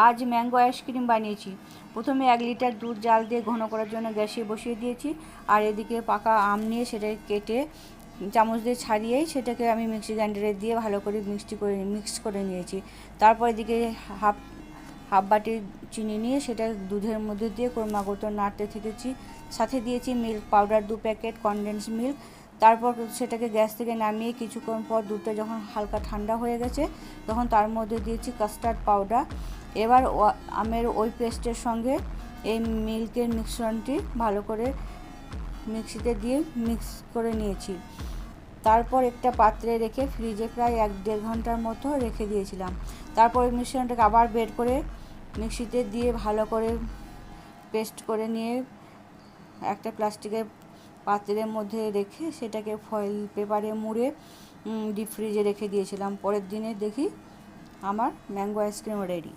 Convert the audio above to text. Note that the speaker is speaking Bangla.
আজ ম্যাঙ্গো আইসক্রিম বানিয়েছি। প্রথমে 1 লিটার দুধ জাল দিয়ে ঘন করার জন্য গ্যাসে বসিয়ে দিয়েছি। আর এদিকে পাকা আম নিয়ে সেটাকে কেটে চামচ দিয়ে ছাড়িয়েই সেটাকে আমি মিক্সি গ্রাইন্ডারে দিয়ে ভালো করে মিক্স করে নিয়েছি। তারপর এদিকে হাফ বাটি চিনি নিয়ে সেটা দুধের মধ্যে দিয়ে ক্রমাগত নাড়তে থেকেছি। সাথে দিয়েছি milk powder 2 packet condense milk. তারপর সেটাকে গ্যাস থেকে নামিয়ে কিছুক্ষণ পর দুধটা যখন হালকা ঠান্ডা হয়ে গেছে তখন তার মধ্যে দিয়েছি কাস্টার্ড পাউডার। এবার আমের ওই পেস্টের সঙ্গে এই মিল্কের মিশ্রণটি ভালো করে মিক্সিতে দিয়ে মিক্স করে নিয়েছি। তারপর একটা পাত্রে রেখে ফ্রিজে প্রায় 1-1.5 ঘন্টার মতো রেখে দিয়েছিলাম। তারপর মিশ্রণটাকে আবার বের করে মিক্সিতে দিয়ে ভালো করে পেস্ট করে নিয়ে একটা প্লাস্টিকের পাত্রের মধ্যে রেখে সেটাকে ফয়েল পেপারে মুড়ে ডিপ ফ্রিজে রেখে দিয়েছিলাম। পরের দিনে দেখি আমার ম্যাঙ্গো আইসক্রিম রেডি।